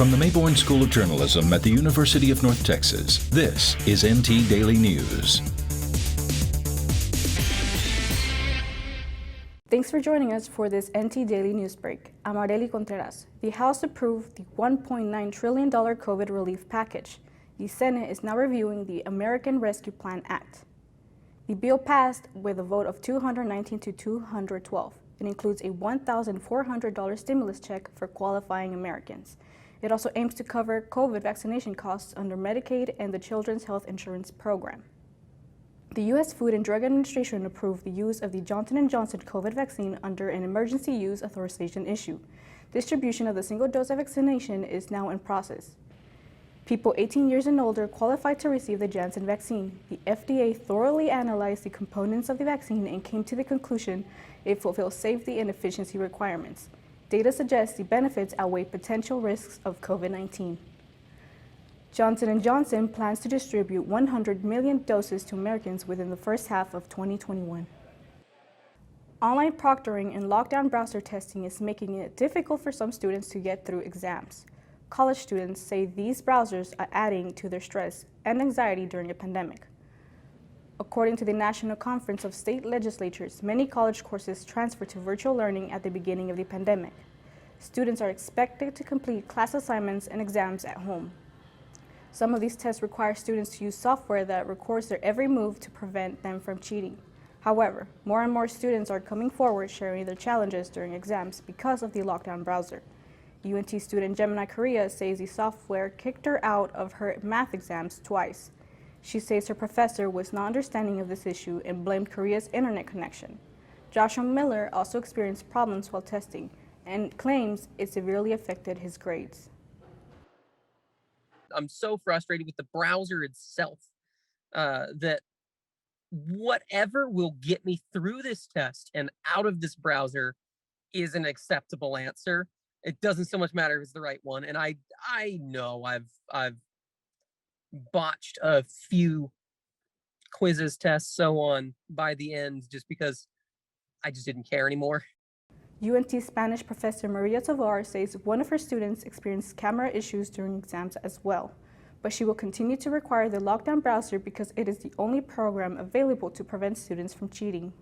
From the Mayborn School of Journalism at the University of North Texas, this is NT Daily News. Thanks for joining us for this NT Daily News Break. I'm Contreras. The House approved the $1.9 trillion COVID relief package. The Senate is now reviewing the American Rescue Plan Act. The bill passed with a vote of 219 to 212. It includes a $1,400 stimulus check for qualifying Americans. It also aims to cover COVID vaccination costs under Medicaid and the Children's Health Insurance Program. The U.S. Food and Drug Administration approved the use of the Johnson & Johnson COVID vaccine under an emergency use authorization issue. Distribution of the single dose of vaccination is now in process. People 18 years and older qualified to receive the Janssen vaccine. The FDA thoroughly analyzed the components of the vaccine and came to the conclusion it fulfills safety and efficiency requirements. Data suggests the benefits outweigh potential risks of COVID-19. Johnson & Johnson plans to distribute 100 million doses to Americans within the first half of 2021. Online proctoring and lockdown browser testing is making it difficult for some students to get through exams. College students say these browsers are adding to their stress and anxiety during a pandemic. According to the National Conference of State Legislatures, many college courses transferred to virtual learning at the beginning of the pandemic. Students are expected to complete class assignments and exams at home. Some of these tests require students to use software that records their every move to prevent them from cheating. However, more and more students are coming forward sharing their challenges during exams because of the lockdown browser. UNT student Gemini Korea says the software kicked her out of her math exams twice. She says her professor was not understanding of this issue and blamed Korea's internet connection. Joshua Miller also experienced problems while testing and claims it severely affected his grades. I'm so frustrated with the browser itself that whatever will get me through this test and out of this browser is an acceptable answer. It doesn't so much matter if it's the right one. And I know I've botched a few quizzes, tests, so on by the end just because I just didn't care anymore. UNT Spanish professor Maria Tovar says one of her students experienced camera issues during exams as well, but she will continue to require the lockdown browser because it is the only program available to prevent students from cheating.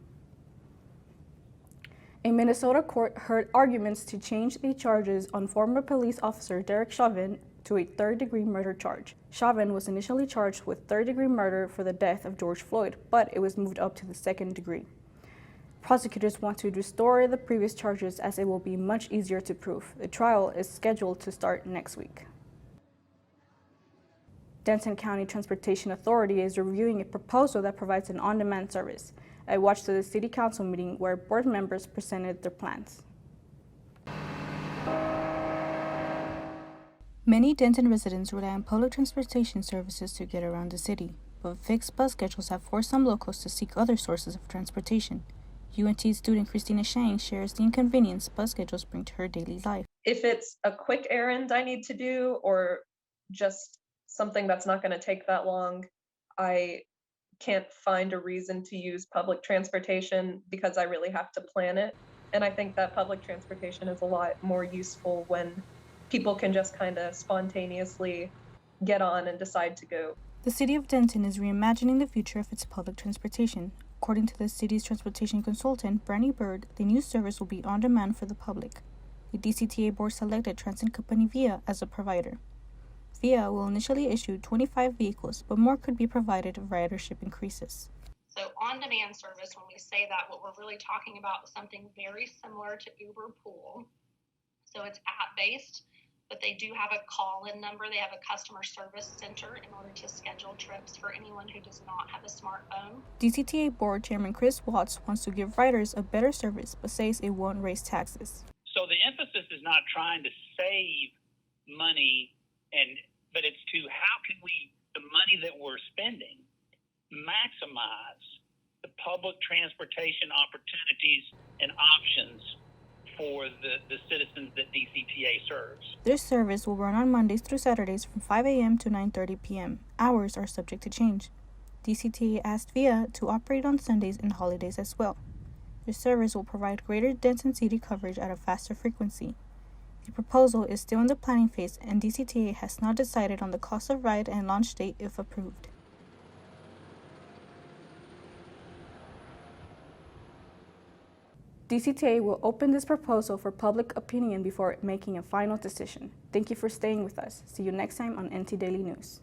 A Minnesota court heard arguments to change the charges on former police officer Derek Chavin to a third-degree murder charge. Chavin was initially charged with third-degree murder for the death of George Floyd, but it was moved up to the second degree. Prosecutors want to restore the previous charges as it will be much easier to prove. The trial is scheduled to start next week. Denton County Transportation Authority is reviewing a proposal that provides an on-demand service. I watched the city council meeting where board members presented their plans. Many Denton residents rely on public transportation services to get around the city, but fixed bus schedules have forced some locals to seek other sources of transportation. UNT student Christina Shang shares the inconvenience bus schedules bring to her daily life. If it's a quick errand I need to do or just something that's not going to take that long, I can't find a reason to use public transportation because I really have to plan it. And I think that public transportation is a lot more useful when people can just kind of spontaneously get on and decide to go. The city of Denton is reimagining the future of its public transportation. According to the city's transportation consultant, Brandy Bird, the new service will be on demand for the public. The DCTA board selected transit company VIA as a provider. VIA will initially issue 25 vehicles, but more could be provided if ridership increases. So on-demand service, when we say that, what we're really talking about is something very similar to Uber Pool. So it's app-based, but they do have a call-in number. They have a customer service center in order to schedule trips for anyone who does not have a smartphone. DCTA board chairman Chris Watts wants to give riders a better service, but says it won't raise taxes. So the emphasis is not trying to save money, but it's to how can we, the money that we're spending, maximize the public transportation opportunities and options for the citizens that DCTA serves. This service will run on Mondays through Saturdays from 5 a.m. to 9:30 p.m. Hours are subject to change. DCTA asked VIA to operate on Sundays and holidays as well. The service will provide greater Denton City coverage at a faster frequency. The proposal is still in the planning phase, and DCTA has not decided on the cost of ride and launch date if approved. DCTA will open this proposal for public opinion before making a final decision. Thank you for staying with us. See you next time on NT Daily News.